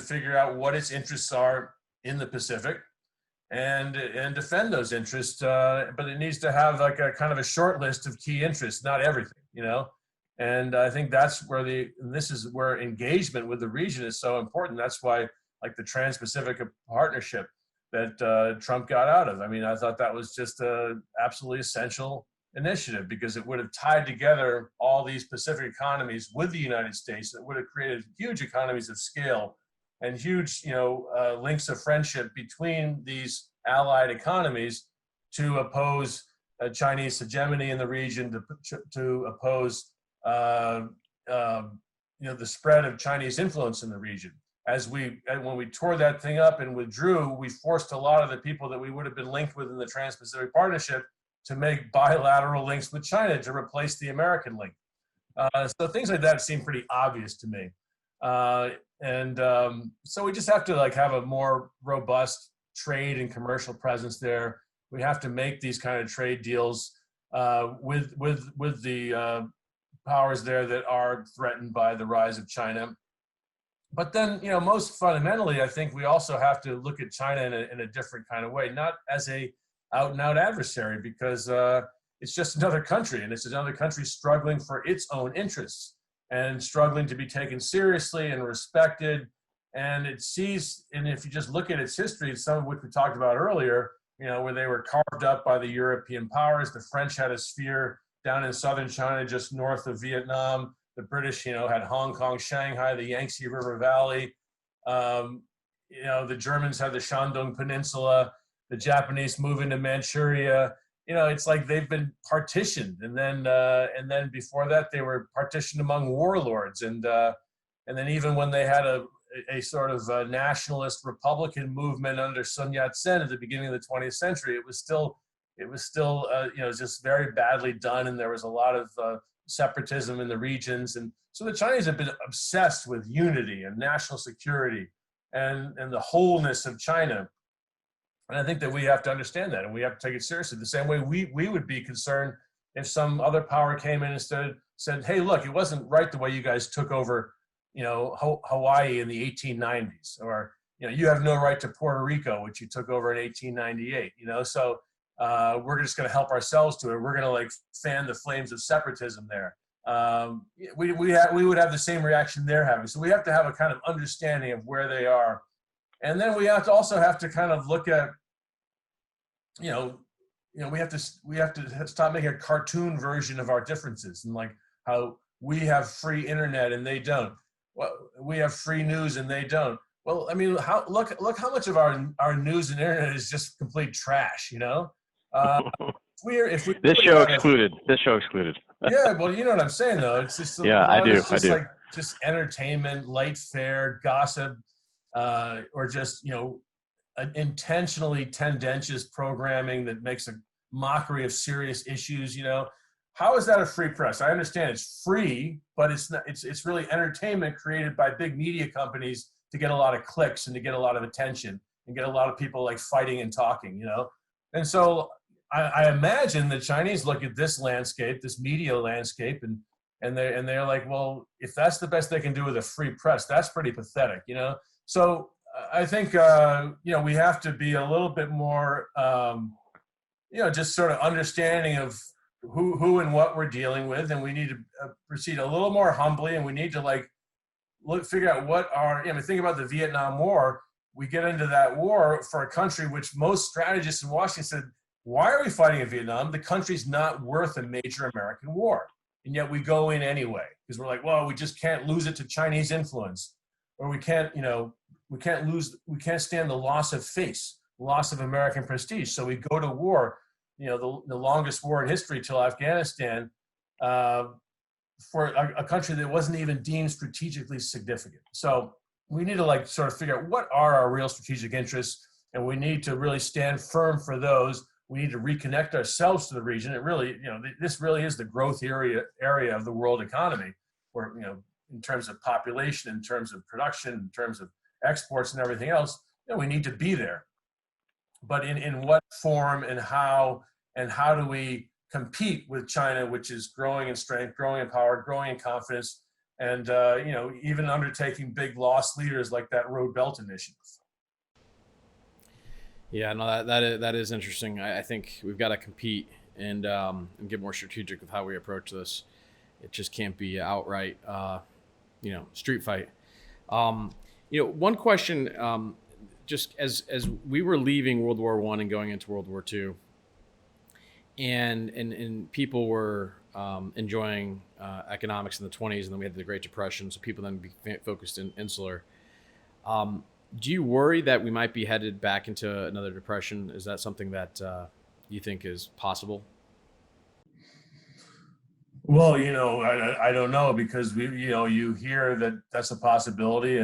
figure out what its interests are in the Pacific and defend those interests. But it needs to have like a kind of a short list of key interests, not everything, And I think that's where this is where engagement with the region is so important. That's why like the Trans-Pacific Partnership that Trump got out of. I mean, I thought that was just a absolutely essential initiative because it would have tied together all these Pacific economies with the United States. That would have created huge economies of scale and huge, links of friendship between these allied economies to oppose Chinese hegemony in the region, to oppose, the spread of Chinese influence in the region. When we tore that thing up and withdrew, we forced a lot of the people that we would have been linked with in the Trans-Pacific Partnership to make bilateral links with China to replace the American link. So things like that seem pretty obvious to me. So we just have to have a more robust trade and commercial presence there. We have to make these kind of trade deals with the powers there that are threatened by the rise of China. But then, most fundamentally, I think we also have to look at China in a different kind of way, not as a out and out adversary, because it's just another country, and it's another country struggling for its own interests and struggling to be taken seriously and respected. And if you just look at its history, some of which we talked about earlier, where they were carved up by the European powers. The French had a sphere down in southern China, just north of Vietnam. The British, had Hong Kong, Shanghai, the Yangtze River Valley. The Germans had the Shandong Peninsula. The Japanese move into Manchuria. It's like they've been partitioned, and then before that they were partitioned among warlords, and then even when they had a sort of nationalist Republican movement under Sun Yat-sen at the beginning of the 20th century, it was still just very badly done, and there was a lot of separatism in the regions. And so the Chinese have been obsessed with unity and national security and the wholeness of China. And I think that we have to understand that, and we have to take it seriously. The same way we would be concerned if some other power came in and said, hey, look, it wasn't right the way you guys took over, Hawaii in the 1890s, or, you have no right to Puerto Rico, which you took over in 1898, so we're just going to help ourselves to it. We're going to fan the flames of separatism there. We would have the same reaction they're having. So we have to have a kind of understanding of where they are. And then we also have to kind of look at, we have to stop making a cartoon version of our differences, and how we have free internet and they don't. Well, we have free news and they don't. Well, I mean, look how much of our news and internet is just complete trash, If we This show excluded. Yeah, well, you know what I'm saying, though. It's just I do. Just entertainment, light fare, gossip, or just intentionally tendentious programming that makes a mockery of serious issues. how is that a free press? I understand it's free, but it's not, it's really entertainment created by big media companies to get a lot of clicks and to get a lot of attention and get a lot of people like fighting and talking, you know? And so I imagine the Chinese look at this landscape, this media landscape, and they're like, well, if that's the best they can do with a free press, that's pretty pathetic, you know? So I think, you know, we have to be a little bit more, you know, just sort of understanding of who and what we're dealing with, and we need to proceed a little more humbly, and we need to like figure out what are. You know, think about the Vietnam War. We get into that war for a country which most strategists in Washington said, "Why are we fighting in Vietnam? The country's not worth a major American war," and yet we go in anyway because we're like, "Well, we just can't lose it to Chinese influence, or we can't, you know, we can't stand the loss of face, loss of American prestige, so we go to war." You know, the longest war in history till Afghanistan, for a country that wasn't even deemed strategically significant. So we need to like sort of figure out what are our real strategic interests, and we need to really stand firm for those. We need to reconnect ourselves to the region. It really, you know, this really is the growth area of the world economy, where, you know, in terms of population, in terms of production, in terms of exports and everything else, you know, we need to be there. But in what form and how do we compete with China, which is growing in strength, growing in power, growing in confidence, and you know, even undertaking big loss leaders like that Road Belt Initiative. Yeah, no, that is interesting. I think we've got to compete and get more strategic with how we approach this. It just can't be outright, you know, street fight. You know, one question. Just as we were leaving World War I and going into World War II, and people were enjoying economics in the 20s, and then we had the Great Depression, so people then focused in insular. Do you worry that we might be headed back into another depression? Is that something that you think is possible? Well, you know, I don't know, because you know, you hear that that's a possibility,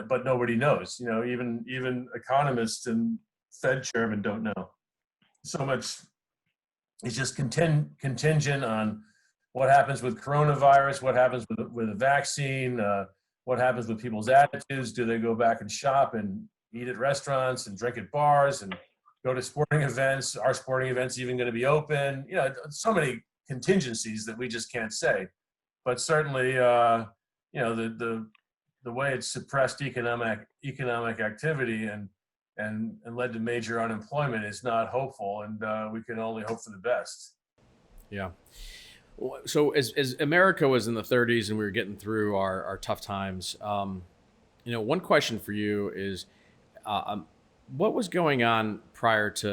but nobody knows. You know, even economists and Fed chairmen don't know. So much is just contingent on what happens with coronavirus, what happens with a vaccine, what happens with people's attitudes. Do they go back and shop and eat at restaurants and drink at bars and go to sporting events? Are sporting events even going to be open? You know, so many contingencies that we just can't say. But certainly, you know, the way it's suppressed economic activity and led to major unemployment is not hopeful, and we can only hope for the best. Yeah. So as America was in the 30s and we were getting through our tough times, you know, one question for you is, what was going on prior to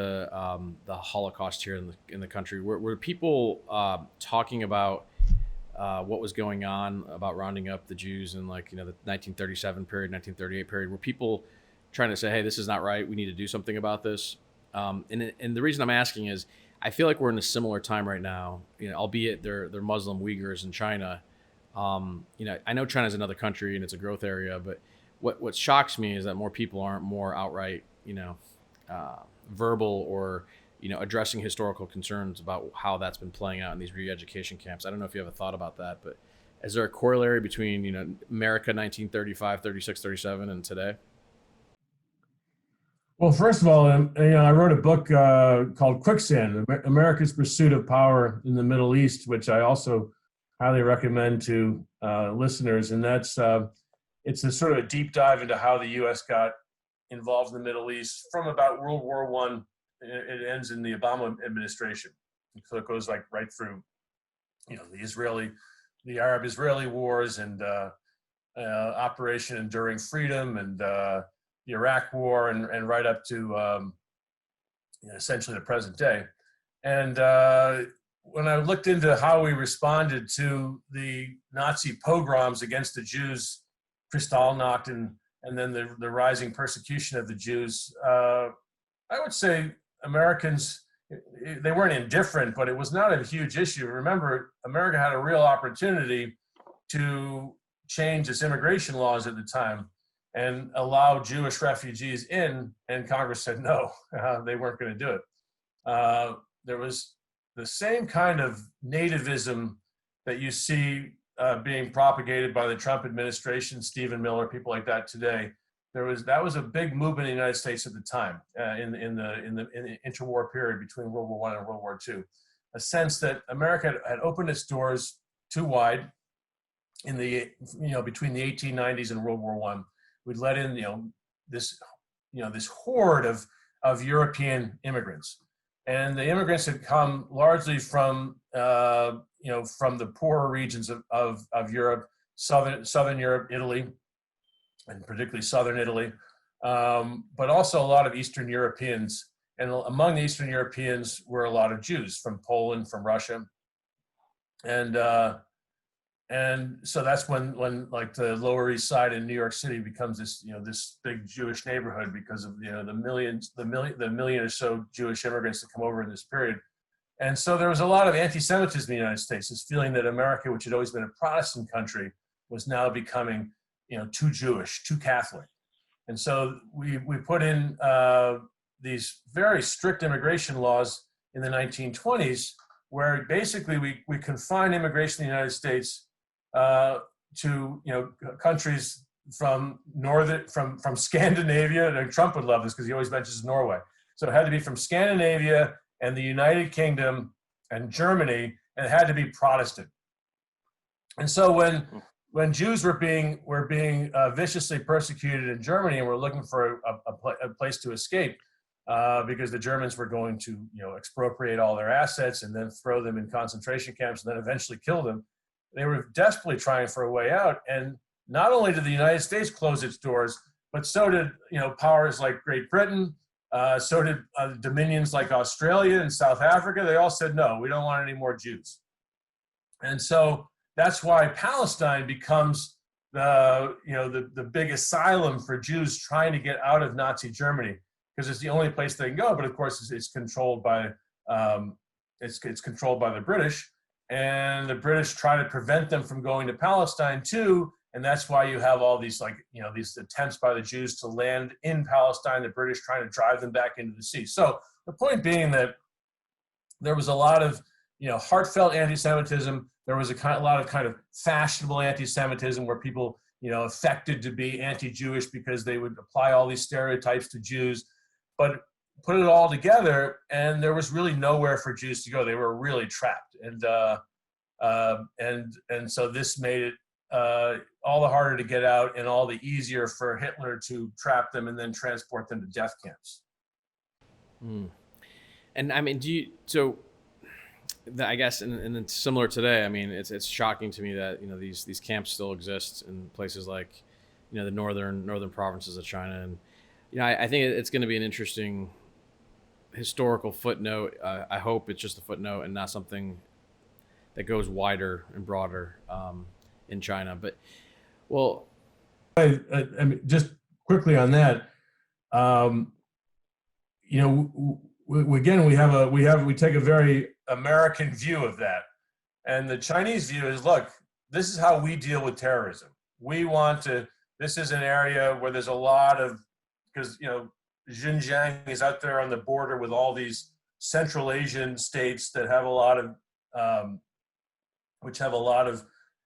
the Holocaust here in the country? Were people talking about what was going on about rounding up the Jews in, like, you know, the 1937 period, 1938 period? Were people trying to say, hey, this is not right, we need to do something about this? And the reason I'm asking is, I feel like we're in a similar time right now, you know, albeit they're Muslim Uyghurs in China. You know, I know China's another country and it's a growth area, but what shocks me is that more people aren't more outright, you know, verbal or, you know, addressing historical concerns about how that's been playing out in these re-education camps. I don't know if you have a thought about that, but is there a corollary between, you know, America 1935, 36, 37 and today? Well, first of all, you know, I wrote a book called Quicksand: America's Pursuit of Power in the Middle East, which I also highly recommend to listeners. And that's it's a sort of a deep dive into how the U.S. got involved in the Middle East from about World War I. It ends in the Obama administration, so it goes like right through, you know, the Arab-Israeli wars and Operation Enduring Freedom and the Iraq War and right up to you know, essentially the present day. And when I looked into how we responded to the Nazi pogroms against the Jews, Kristallnacht, and then the rising persecution of the Jews, I would say Americans, they weren't indifferent, but it was not a huge issue. Remember, America had a real opportunity to change its immigration laws at the time and allow Jewish refugees in, and Congress said no, they weren't going to do it. There was the same kind of nativism that you see being propagated by the Trump administration, Stephen Miller, people like that today. That was a big movement in the United States at the time, in the interwar period between World War I and World War II. A sense that America had opened its doors too wide in the between the 1890s and World War I. We'd let in this horde of European immigrants, and the immigrants had come largely from from the poorer regions of Europe, southern Europe, Italy, and particularly southern Italy, but also a lot of Eastern Europeans. And among the Eastern Europeans were a lot of Jews from Poland, from Russia, and so that's when like the Lower East Side in New York City becomes this this big Jewish neighborhood because of the million or so Jewish immigrants that come over in this period. And so there was a lot of anti-Semitism in the United States, this feeling that America, which had always been a Protestant country, was now becoming too Jewish, too Catholic. And so we put in these very strict immigration laws in the 1920s, where basically we confine immigration in the United States to countries from Scandinavia, and Trump would love this because he always mentions Norway. So it had to be from Scandinavia and the United Kingdom and Germany, and it had to be Protestant. And so when Jews were being viciously persecuted in Germany and were looking for a place to escape, because the Germans were going to expropriate all their assets and then throw them in concentration camps and then eventually kill them, they were desperately trying for a way out. And not only did the United States close its doors, but so did powers like Great Britain, so did dominions like Australia and South Africa. They all said, no, we don't want any more Jews. And so that's why Palestine becomes the big asylum for Jews trying to get out of Nazi Germany, because it's the only place they can go. But of course, it's controlled by it's controlled by the British, and the British try to prevent them from going to Palestine too. And that's why you have all these these attempts by the Jews to land in Palestine, the British trying to drive them back into the sea. So the point being that there was a lot of heartfelt anti-Semitism. There was a lot of kind of fashionable anti-Semitism where people affected to be anti-Jewish because they would apply all these stereotypes to Jews, but put it all together, and there was really nowhere for Jews to go. They were really trapped, and so this made it all the harder to get out and all the easier for Hitler to trap them and then transport them to death camps. And I mean, I guess, and it's similar today. I mean, it's shocking to me that these camps still exist in places like the northern provinces of China, and I think it's going to be an interesting historical footnote. I hope it's just a footnote and not something that goes wider and broader in China. But I mean, just quickly on that, we take a very American view of that, and the Chinese view is, look, this is how we deal with terrorism. This is an area where there's a lot of, because Xinjiang is out there on the border with all these Central Asian states that have a lot of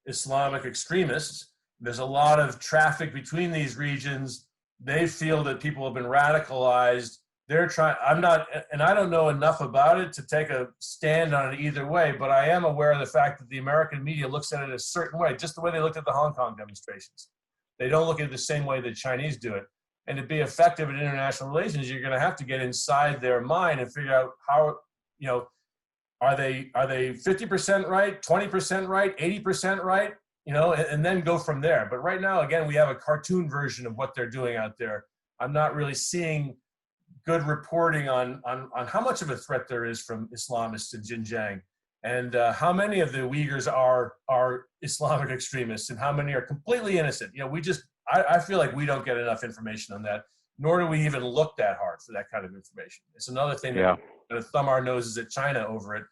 Islamic extremists. There's a lot of traffic between these regions. They feel that people have been radicalized. I don't know enough about it to take a stand on it either way, but I am aware of the fact that the American media looks at it a certain way, just the way they looked at the Hong Kong demonstrations. They don't look at it the same way the Chinese do it. And to be effective in international relations, you're going to have to get inside their mind and figure out how, are they 50% right, 20% right, 80% right, and then go from there. But right now, again, we have a cartoon version of what they're doing out there. I'm not really seeing good reporting on how much of a threat there is from Islamists in Xinjiang, and how many of the Uyghurs are Islamic extremists, and how many are completely innocent. I feel like we don't get enough information on that, nor do we even look that hard for that kind of information. It's another thing that we thumb our noses at China over it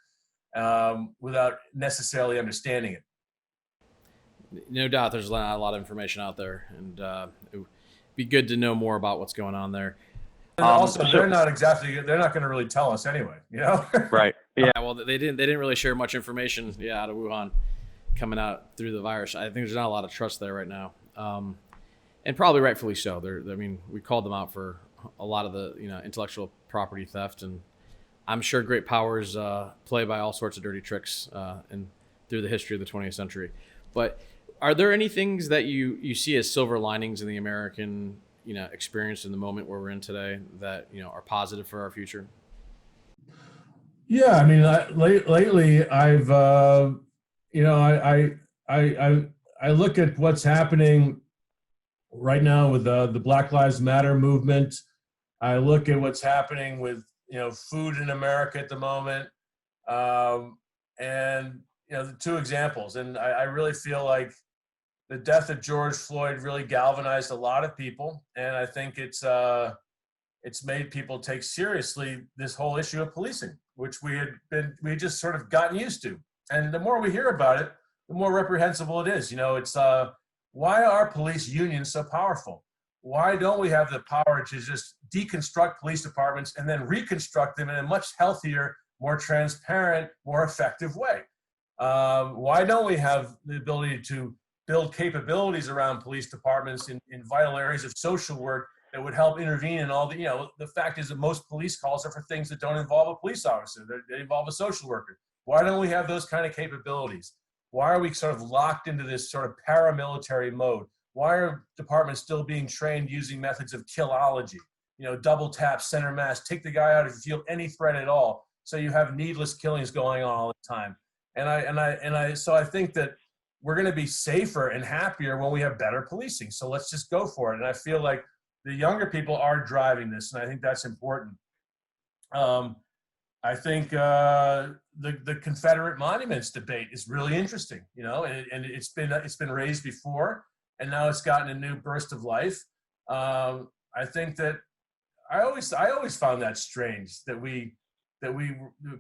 without necessarily understanding it. No doubt there's a lot of information out there, and it would be good to know more about what's going on there. And also, they're not going to really tell us anyway, Right. Yeah. Well, they didn't really share much information, out of Wuhan coming out through the virus. I think there's not a lot of trust there right now, and probably rightfully so. I mean, we called them out for a lot of the intellectual property theft, and I'm sure great powers play by all sorts of dirty tricks and through the history of the 20th century. But are there any things that you see as silver linings in the American experience in the moment where we're in today that are positive for our future? Yeah, I mean, lately I've, I look at what's happening right now with the Black Lives Matter movement. I look at what's happening with food in America at the moment, and the two examples. And I really feel like the death of George Floyd really galvanized a lot of people, and I think it's made people take seriously this whole issue of policing, which we just sort of gotten used to. And the more we hear about it, the more reprehensible it is. It's why are police unions so powerful? Why don't we have the power to just deconstruct police departments and then reconstruct them in a much healthier, more transparent, more effective way? Why don't we have the ability to build capabilities around police departments in vital areas of social work that would help intervene in all the fact is that most police calls are for things that don't involve a police officer, they involve a social worker. Why don't we have those kind of capabilities? Why are we sort of locked into this sort of paramilitary mode? Why are departments still being trained using methods of killology? Double tap, center mass, take the guy out if you feel any threat at all. So you have needless killings going on all the time. So I think that we're going to be safer and happier when we have better policing. So let's just go for it. And I feel like the younger people are driving this, and I think that's important. I think the Confederate monuments debate is really interesting, and it's been raised before, and now it's gotten a new burst of life. I think that I always found that strange that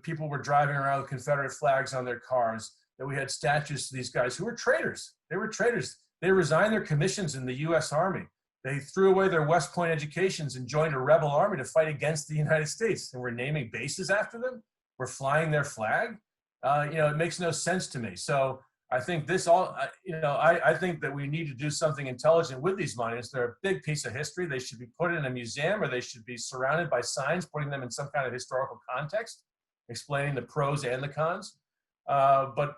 people were driving around with Confederate flags on their cars, that we had statues to these guys who were traitors. They were traitors. They resigned their commissions in the U.S. Army. They threw away their West Point educations and joined a rebel army to fight against the United States. And we're naming bases after them. We're flying their flag. It makes no sense to me. So I think I think that we need to do something intelligent with these monuments. They're a big piece of history. They should be put in a museum, or they should be surrounded by signs, putting them in some kind of historical context, explaining the pros and the cons. But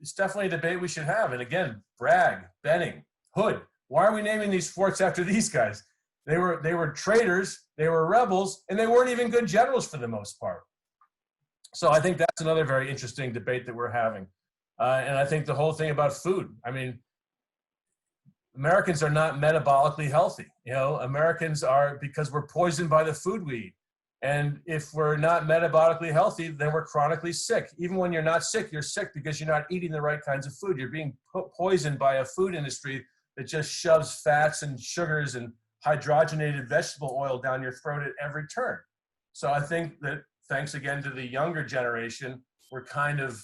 it's definitely a debate we should have. And again, Bragg, Benning, Hood. Why are we naming these forts after these guys? They were traitors, they were rebels, and they weren't even good generals for the most part. So I think that's another very interesting debate that we're having. And I think the whole thing about food. I mean, Americans are not metabolically healthy. Americans are, because we're poisoned by the food we eat. And if we're not metabolically healthy, then we're chronically sick. Even when you're not sick, you're sick because you're not eating the right kinds of food. You're being poisoned by a food industry that just shoves fats and sugars and hydrogenated vegetable oil down your throat at every turn. So I think that thanks again to the younger generation, we're kind of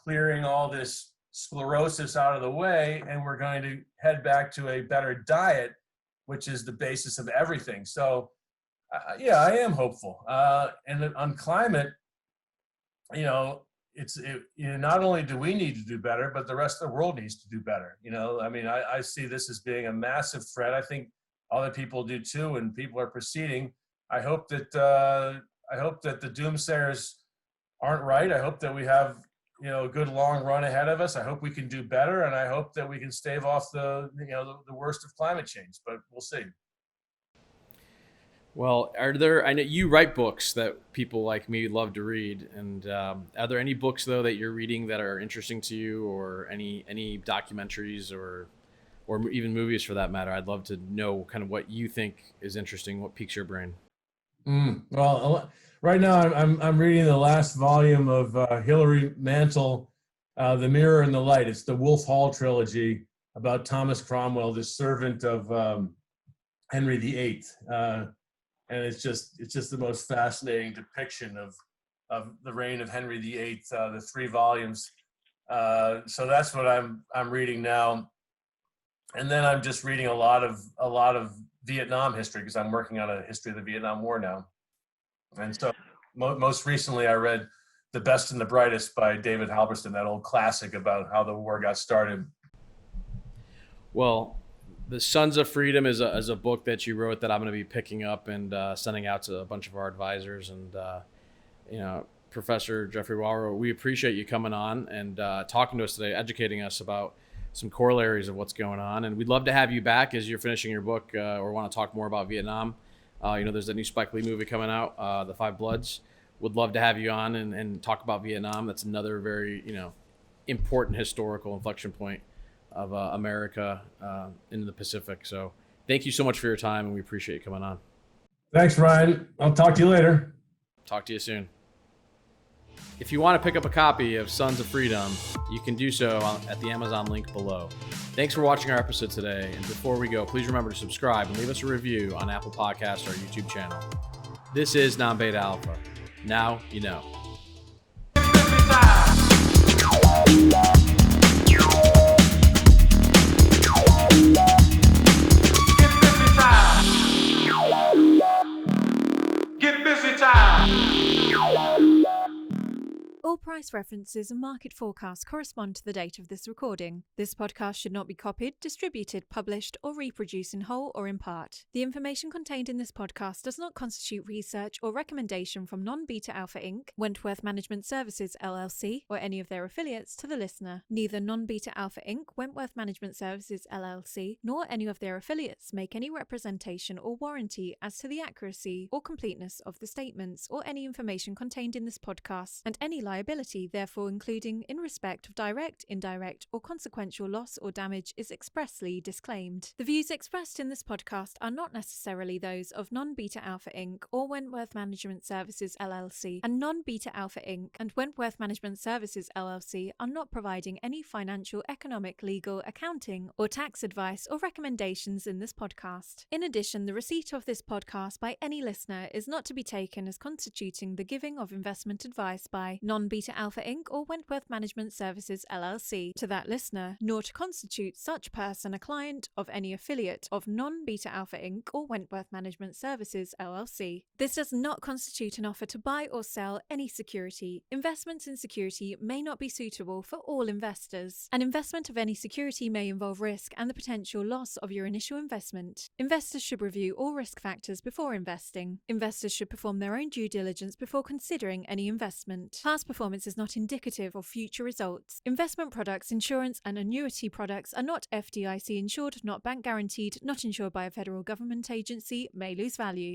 clearing all this sclerosis out of the way, and we're going to head back to a better diet, which is the basis of everything. So I am hopeful. And on climate, not only do we need to do better, but the rest of the world needs to do better. I see this as being a massive threat. I think other people do too, and people are proceeding. I hope that the doomsayers aren't right. I hope that we have a good long run ahead of us. I hope we can do better, and I hope that we can stave off the worst of climate change. But we'll see. Well, I know you write books that people like me love to read, and are there any books though that you're reading that are interesting to you, or any documentaries or even movies for that matter? I'd love to know kind of what you think is interesting, what piques your brain. Well, right now I'm reading the last volume of Hilary Mantel, The Mirror and the Light. It's the Wolf Hall trilogy about Thomas Cromwell, the servant of Henry VIII. And it's just the most fascinating depiction of the reign of Henry VIII, the 3 volumes. So that's what I'm reading now. And then I'm just reading a lot of Vietnam history, because I'm working on a history of the Vietnam War now. And so most recently I read The Best and the Brightest by David Halberstam, that old classic about how the war got started. Well, The Sons of Freedom is a book that you wrote that I'm going to be picking up and sending out to a bunch of our advisors. And, Professor Geoffrey Wawro, we appreciate you coming on and talking to us today, educating us about some corollaries of what's going on. And we'd love to have you back as you're finishing your book or want to talk more about Vietnam. There's a new Spike Lee movie coming out, The Five Bloods. Would love to have you on and talk about Vietnam. That's another very, important historical inflection point of America into the Pacific. So thank you so much for your time, and we appreciate you coming on. Thanks, Ryan. I'll talk to you later. Talk to you soon. If you want to pick up a copy of Sons of Freedom, you can do so at the Amazon link below. Thanks for watching our episode today. And before we go, please remember to subscribe and leave us a review on Apple Podcasts or our YouTube channel. This is Non-Beta Alpha. Now you know. Get busy time. All price references and market forecasts correspond to the date of this recording. This podcast should not be copied, distributed, published, or reproduced in whole or in part. The information contained in this podcast does not constitute research or recommendation from Non-Beta Alpha Inc., Wentworth Management Services LLC, or any of their affiliates to the listener. Neither Non-Beta Alpha Inc., Wentworth Management Services LLC, nor any of their affiliates make any representation or warranty as to the accuracy or completeness of the statements or any information contained in this podcast, and any liability, therefore, including in respect of direct, indirect, or consequential loss or damage, is expressly disclaimed. The views expressed in this podcast are not necessarily those of Non-Beta Alpha Inc. or Wentworth Management Services LLC, and Non-Beta Alpha Inc. and Wentworth Management Services LLC are not providing any financial, economic, legal, accounting, or tax advice or recommendations in this podcast. In addition, the receipt of this podcast by any listener is not to be taken as constituting the giving of investment advice by Non-Beta Alpha Inc. or Wentworth Management Services LLC to that listener, nor to constitute such person a client of any affiliate of Non-Beta Alpha Inc. or Wentworth Management Services LLC. This does not constitute an offer to buy or sell any security. Investments in security may not be suitable for all investors. An investment of any security may involve risk and the potential loss of your initial investment. Investors should review all risk factors before investing. Investors should perform their own due diligence before considering any investment. Past performance is not indicative of future results. Investment products, insurance, and annuity products are not FDIC insured, not bank guaranteed, not insured by a federal government agency, may lose value.